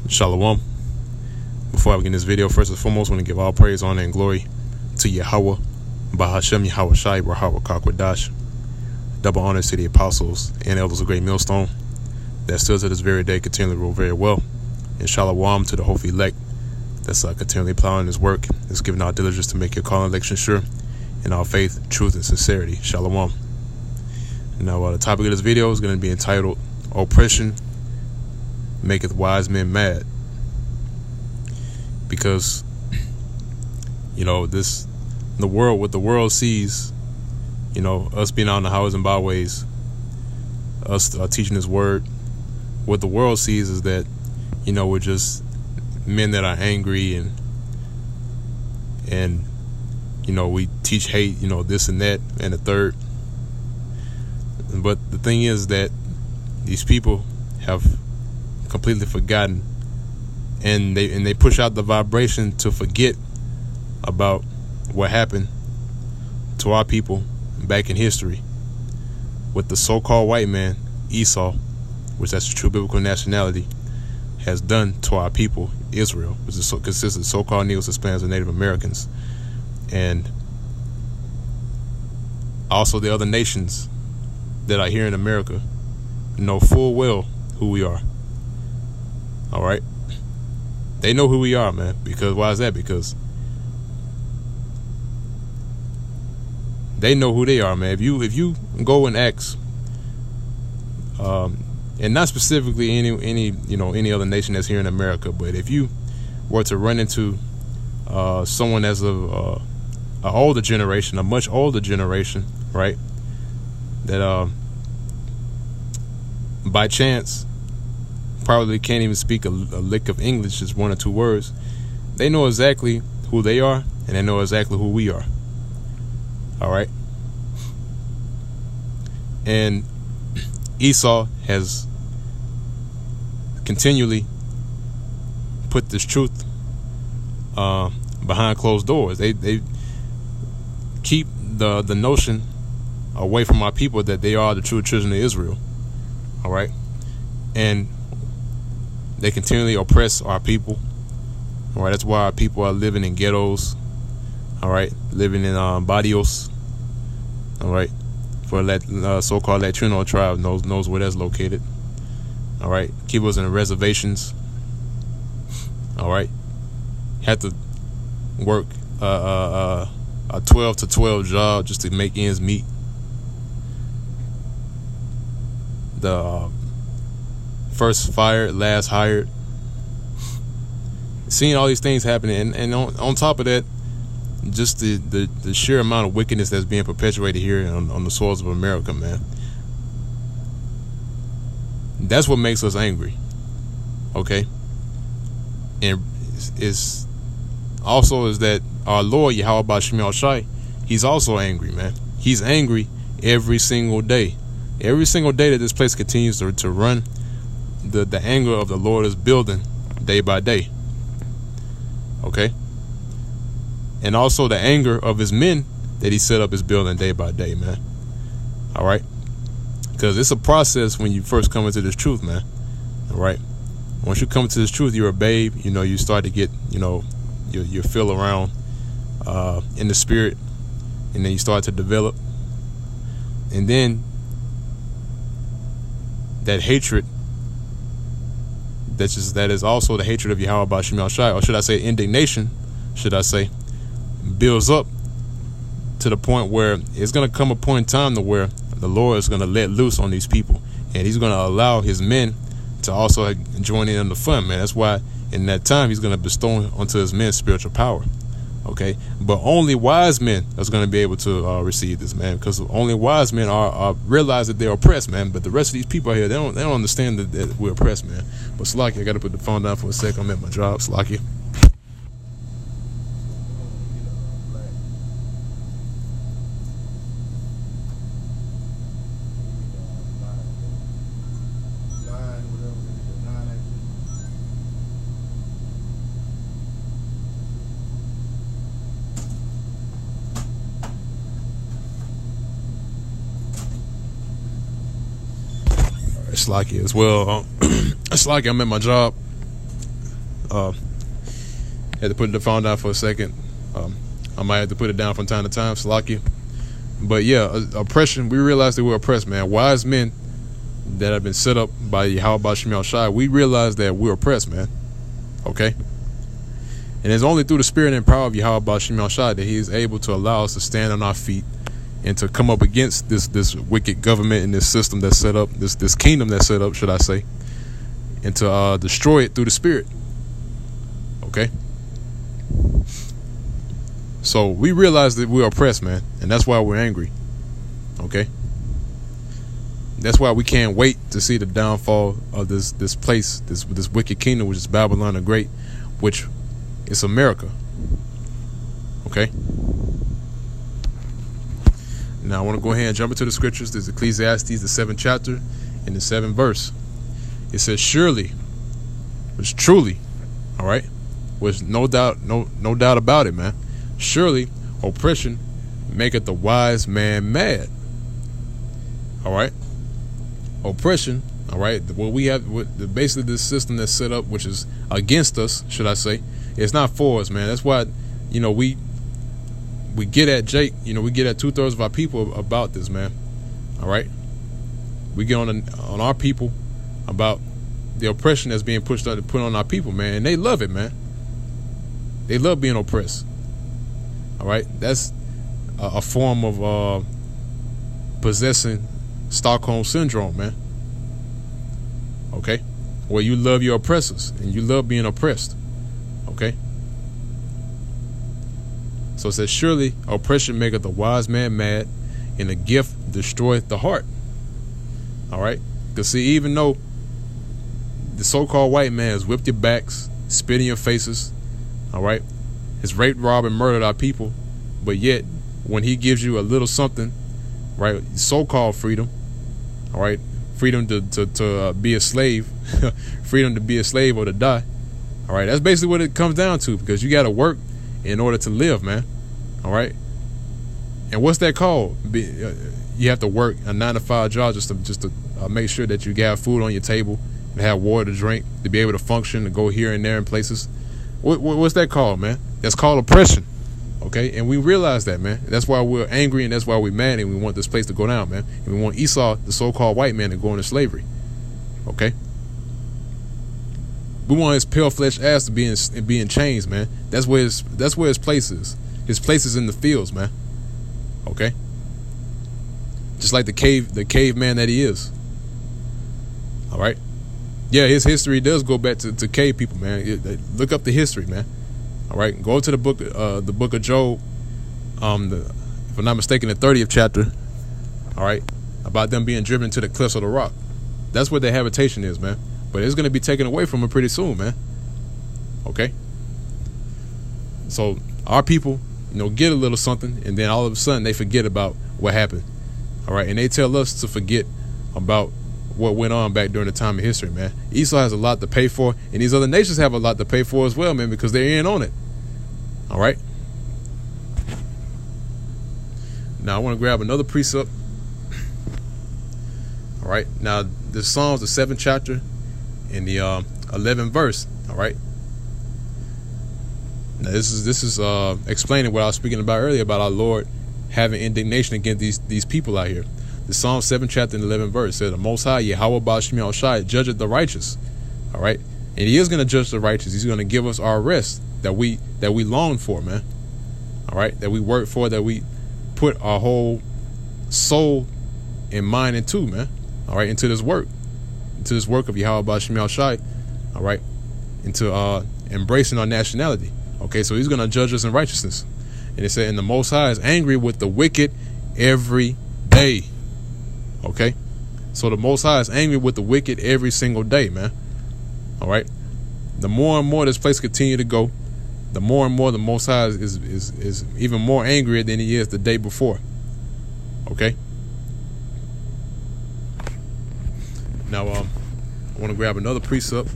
Shalom. Before I begin this video, first and foremost, I want to give all praise, honor, and glory to Yahweh, Bahashem Yahweh Shai, Rahawah Kakwadash. Double honors to the apostles and elders of Great Millstone that still to this very day continually rule very well. And Shalom to the hopeful elect that's continually plowing his work, that's giving our diligence to make your call and election sure in our faith, truth, and sincerity. Shalom. Now, the topic of this video is going to be entitled Oppression Maketh Wise Men Mad. Because, the world, what the world sees, us being out in the highways and byways, us teaching His word, what the world sees is that, we're just men that are angry and we teach hate, this and that and the third. But the thing is that these people have completely forgotten, and they push out the vibration to forget about what happened to our people back in history with the so-called white man Esau, which that's the true biblical nationality, has done to our people Israel, which consists of so-called Negroes, Hispanics, and Native Americans, and also the other nations that are here in America know full well who we are. All right, they know who we are, man. Because why is that? Because they know who they are, man. If you go and ask, and not specifically any other nation that's here in America, but if you were to run into someone that's a older generation, a much older generation, right? That by chance probably can't even speak a lick of English, just one or two words. They know exactly who they are, and they know exactly who we are. All right. And Esau has continually put this truth behind closed doors. They keep the notion away from our people that they are the true children of Israel. All right. And they continually oppress our people. All right. That's why our people are living in ghettos. All right. Living in barrios. All right. For that so-called Latino tribe knows where that's located. All right. Keep us in the reservations. All right. Had to work a 12 to 12 job just to make ends meet. The first fired, last hired. Seeing all these things happening, and on top of that, just the sheer amount of wickedness that's being perpetuated here on the soils of America, man. That's what makes us angry. Okay? And it's also is that our Lord Yahweh Bashem Yahweh Shai, He's also angry, man. He's angry every single day. Every single day that this place continues to run, the anger of the Lord is building day by day. Okay? And also the anger of His men that He set up is building day by day, man. All right? Because it's a process when you first come into this truth, man. All right? Once you come into this truth, you're a babe. You start to get, your feel around in the spirit. And then you start to develop. And then that hatred, that is also the hatred of Yahweh Bashem Yahweh Shai, or should I say indignation, builds up to the point where it's going to come a point in time to where the Lord is going to let loose on these people, and He's going to allow His men to also join in on the fun, man. That's why in that time He's going to bestow onto His men spiritual power. Okay, but only wise men are going to be able to receive this, man, because only wise men are realize that they're oppressed, man. But the rest of these people out here, they don't understand that we're oppressed, man. But Slacky, I got to put the phone down for a sec. I'm at my job, Slacky. It's like it as well. It's like I'm at my job, Had to put the phone down for a second. I might have to put it down from time to time, Salakia. But yeah, oppression, we realize that we're oppressed, man. Wise men that have been set up by Yahweh Shemel Shai, we realize that we're oppressed, man. Okay? And it's only through the spirit and power of Yahweh Shemel Shai that he is able to allow us to stand on our feet and to come up against this wicked government and this system that's set up, this kingdom that's set up, should I say, and to destroy it through the spirit. Okay? So we realize that we're oppressed, man, and that's why we're angry. Okay? That's why we can't wait to see the downfall of this place, this wicked kingdom, which is Babylon the Great, which is America. Okay? Now I want to go ahead and jump into the scriptures. There's Ecclesiastes, the 7th chapter, and the 7th verse. It says, surely, which truly, all right, was no doubt about it, man. Surely oppression maketh the wise man mad. All right, oppression. All right, what we have, basically this system that's set up, which is against us, should I say? It's not for us, man. That's why, we get at Jake. We get at 2/3 of our people about this, man. All right, we get on our people about the oppression that's being put on our people, man, and they love it, man. They love being oppressed. All right, that's a form of possessing Stockholm syndrome, man. Okay, where you love your oppressors and you love being oppressed. Okay, so it says, surely oppression maketh the wise man mad, and a gift destroyeth the heart. All right, because see, even though the so-called white man has whipped your backs, spit in your faces, all right, has raped, robbed, and murdered our people, but yet when he gives you a little something, right, so-called freedom, all right, freedom to be a slave, freedom to be a slave or to die, all right, that's basically what it comes down to, because you got to work in order to live, man. All right, and what's that called? You have to work a 9-to-5 job just to make sure that you got food on your table, and have water to drink, to be able to function, to go here and there in places. What's that called, man? That's called oppression. Okay, and we realize that, man. That's why we're angry, and that's why we're mad, and we want this place to go down, man. And we want Esau, the so-called white man, to go into slavery. Okay, we want his pale flesh ass to be in chains, man. That's where his place is. His place is in the fields, man. Okay, just like the caveman that he is. All right. Yeah, his history does go back to cave people, man. Look up the history, man. All right, go to the book of Job. If I'm not mistaken, the 30th chapter. All right, about them being driven to the cliffs of the rock. That's where their habitation is, man. But it's going to be taken away from them pretty soon, man. Okay. So our people, get a little something, and then all of a sudden they forget about what happened. All right, and they tell us to forget about what went on back during the time of history, man. Esau has a lot to pay for, and these other nations have a lot to pay for as well, man, because they're in on it. All right. Now I want to grab another precept. All right. Now the Psalms, the 7th chapter, and the 11th verse. All right. Now this is explaining what I was speaking about earlier about our Lord having indignation against these people out here. The Psalm 7th chapter and 11th verse says, the Most High Yahweh Ba'Shemel Shai judgeth the righteous. All right, and He is going to judge the righteous. He's going to give us our rest that we long for, man. All right, that we work for, that we put our whole soul and mind into, man. All right, into this work of Yahweh Ba'Shemel Shai. All right, into embracing our nationality. Okay, so He's going to judge us in righteousness. And it said, and the Most High is angry with the wicked every day. Okay, so the Most High is angry with the wicked every single day, man. All right, the more and more this place continue to go, the more and more the Most High is even more angrier than He is the day before. Okay. Now, I want to grab another precept.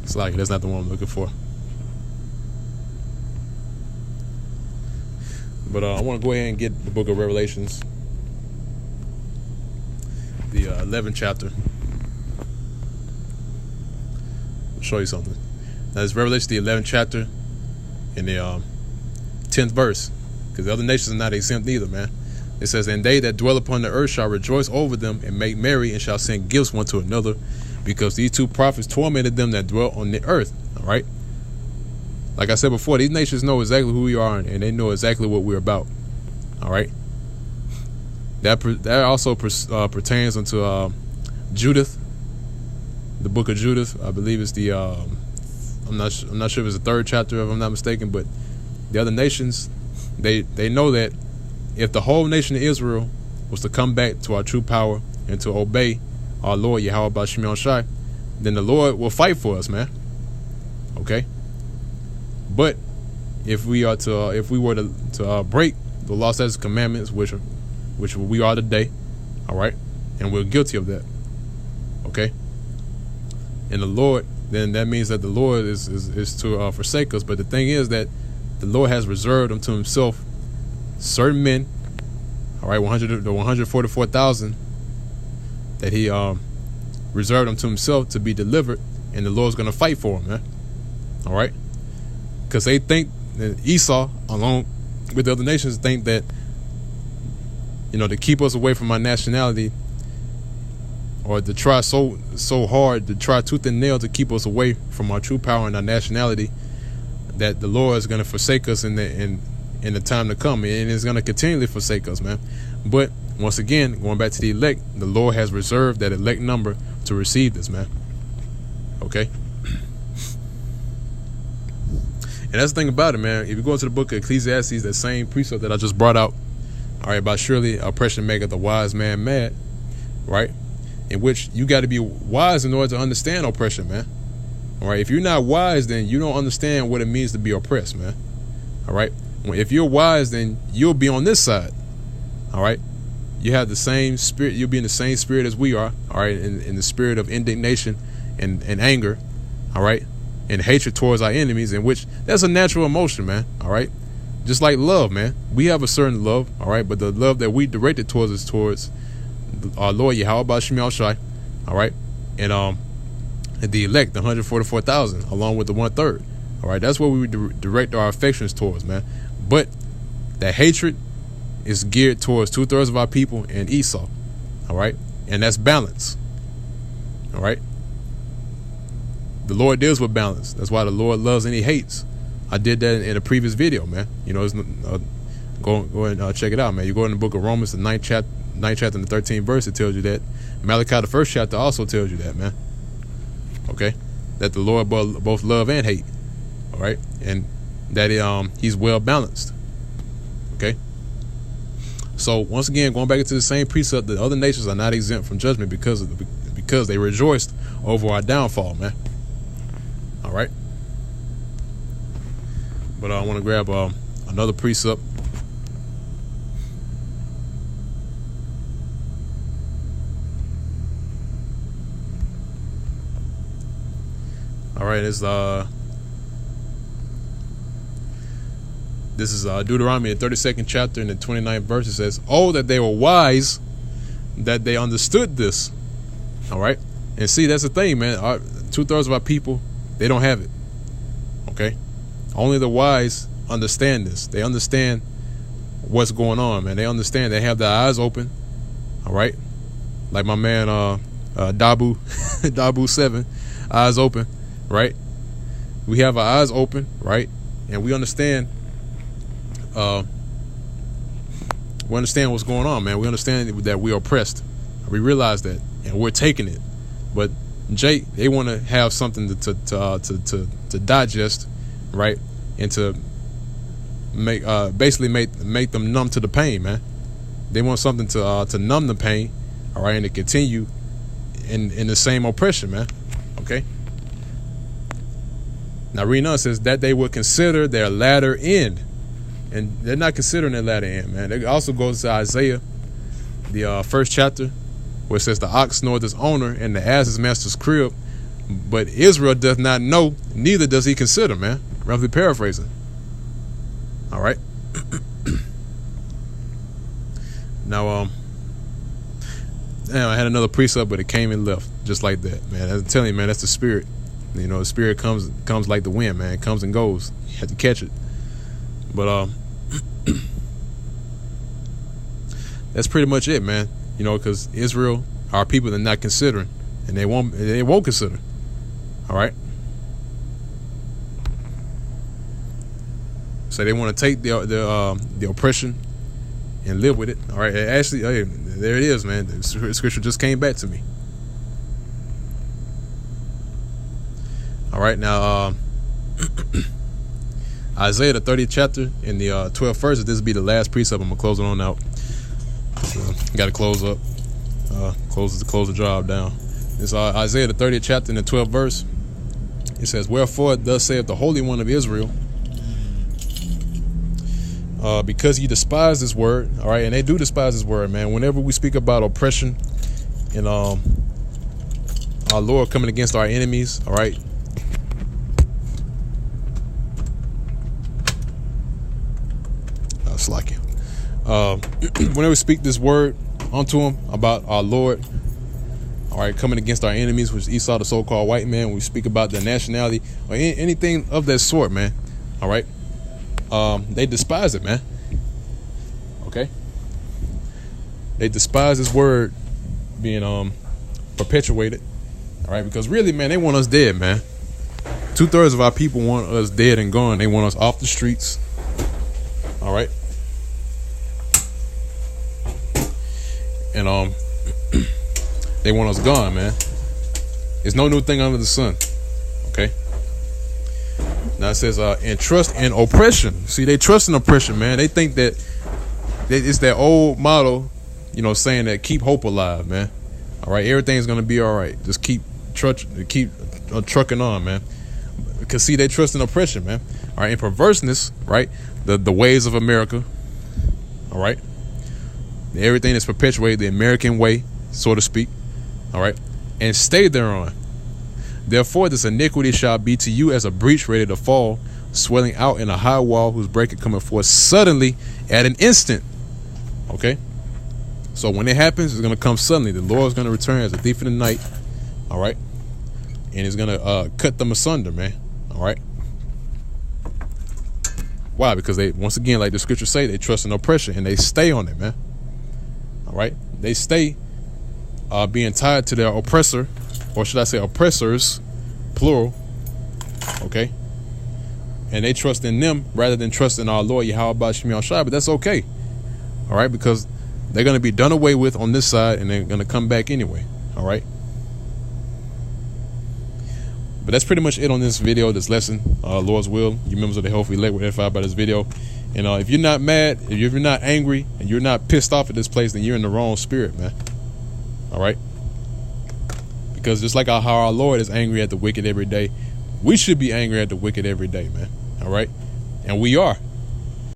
It's like that's not the one I'm looking for. But I want to go ahead and get the book of Revelations, the 11th chapter. I'll show you something. Now, it's Revelation, the 11th chapter, in the 10th verse, because the other nations are not exempt either, man. It says, "And they that dwell upon the earth shall rejoice over them and make merry, and shall send gifts one to another, because these two prophets tormented them that dwell on the earth." All right. Like I said before, these nations know exactly who we are, and they know exactly what we're about. All right. That also pertains unto Judith, the book of Judith. I believe it's the I'm not sure if it's the 3rd chapter, if I'm not mistaken. But the other nations, they know that if the whole nation of Israel was to come back to our true power and to obey our Lord Yahweh Bashim Shai, then the Lord will fight for us, man. Okay. But if we were to break the law, statutes, commandments, which we are today, all right, and we're guilty of that, okay, and the Lord, then that means that the Lord is to forsake us. But the thing is that the Lord has reserved unto Himself certain men, all right, 144,000 that He reserved unto Himself to be delivered, and the Lord's going to fight for them, man. All right. Because they think that Esau, along with the other nations, think that, to keep us away from our nationality, or to try so hard, to try tooth and nail to keep us away from our true power and our nationality, that the Lord is going to forsake us in the time to come, and is going to continually forsake us, man. But once again, going back to the elect, the Lord has reserved that elect number to receive this, man. Okay. And that's the thing about it, man. If you go into the book of Ecclesiastes, that same precept that I just brought out, all right, about surely oppression maketh the wise man mad, right? In which you got to be wise in order to understand oppression, man. All right, if you're not wise, then you don't understand what it means to be oppressed, man. All right, if you're wise, then you'll be on this side. All right, you have the same spirit. You'll be in the same spirit as we are. All right, in the spirit of indignation and anger. All right. And hatred towards our enemies, in which that's a natural emotion, man. All right, just like love, man. We have a certain love, all right, but the love that we directed towards is towards our Lord Yahweh Bashim Shai, all right, and the elect, the 144,000, along with the 1/3, all right. That's what we direct our affections towards, man. But that hatred is geared towards 2/3 of our people and Esau, all right, and that's balance, all right. The Lord deals with balance. That's why the Lord loves and He hates. I did that in a previous video, man. Go and check it out, man. You go in the book of Romans, the 9th chapter and the 13th verse, it tells you that. Malachi, the 1st chapter, also tells you that, man. Okay? That the Lord both love and hate. All right? And that He's well balanced. Okay? So, once again, going back into the same precept, the other nations are not exempt from judgment because they rejoiced over our downfall, man. All right. But I want to grab another precept. All right, this is Deuteronomy, the 32nd chapter, and the 29th verse. It says, "Oh, that they were wise, that they understood this." All right, and see, that's the thing, man. 2/3 of our people, they don't have it. Okay, only the wise understand this. They understand what's going on, man. They understand. They have their eyes open. All right, like my man Dabu Dabu 7, eyes open. Right, we have our eyes open, right, and we understand. We understand what's going on, man. We understand that we are oppressed. We realize that, and we're taking it. But Jake, they want to have something to digest, right, and to make basically make them numb to the pain, man. They want something to numb the pain, all right, and to continue in the same oppression, man. Okay. Now, reading on says that they will consider their latter end, and they're not considering their latter end, man. It also goes to Isaiah, the 1st chapter, where it says the ox knoweth his owner, and the ass his master's crib, but Israel doth not know, neither does he consider, man. Roughly paraphrasing. All right. Now, I had another precept, but it came and left just like that, man. I'm telling you, man, that's the spirit. You know, the spirit comes like the wind, man. It comes and goes. You have to catch it. But that's pretty much it, man. You know, because Israel are people that are not considering, and they won't consider. All right. So they want to take the oppression and live with it. All right. Actually, hey, there it is, man. The scripture just came back to me. All right, now Isaiah the 30th chapter in the 12th verse. This will be the last precept. I'm gonna close it on out. Got to close up, close the job down. It's Isaiah the 30th chapter in the 12th verse. It says, "Wherefore thus saith the Holy One of Israel, because ye despise this word." All right, and they do despise this word, man. Whenever we speak about oppression and our Lord coming against our enemies, all right. Like whenever we speak this word unto him about our Lord, all right, coming against our enemies, which is Esau, the so-called white man, we speak about their nationality or anything of that sort, man. All right, they despise it, man. Okay, they despise this word being perpetuated. All right, because really, man, they want us dead, man. 2/3 of our people want us dead and gone. They want us off the streets. All right. And they want us gone, man. There's no new thing under the sun. Okay. Now it says, and trust in oppression. See, they trust in oppression, man. They think that it's that old motto, you know, saying that keep hope alive, man. All right, everything's gonna be all right. Just keep trucking on, man. Because see, they trust in oppression, man. All right, and perverseness, right? The ways of America. All right. Everything is perpetuated the American way, so to speak. All right. And stay thereon. Therefore, this iniquity shall be to you as a breach ready to fall, swelling out in a high wall, whose breaker cometh forth suddenly at an instant. Okay. So when it happens, it's going to come suddenly. The Lord is going to return as a thief in the night. All right. And it's going to cut them asunder, man. All right. Why? Because they, once again, like the scriptures say, they trust in oppression and they stay on it, man. All right, they stay being tied to their oppressor, or should I say oppressors, plural. Okay, and they trust in them rather than trust in our Lord Yahweh Shemi Al-Shai. But that's okay. All right, because they're going to be done away with on this side, and they're going to come back anyway. All right. But that's pretty much it on this video, this lesson. Lord's will, you members of the Healthy Elect were edified by this video. And if you're not mad, if you're not angry, and you're not pissed off at this place, then you're in the wrong spirit, man. All right? Because just like how our Lord is angry at the wicked every day, we should be angry at the wicked every day, man. All right? And we are.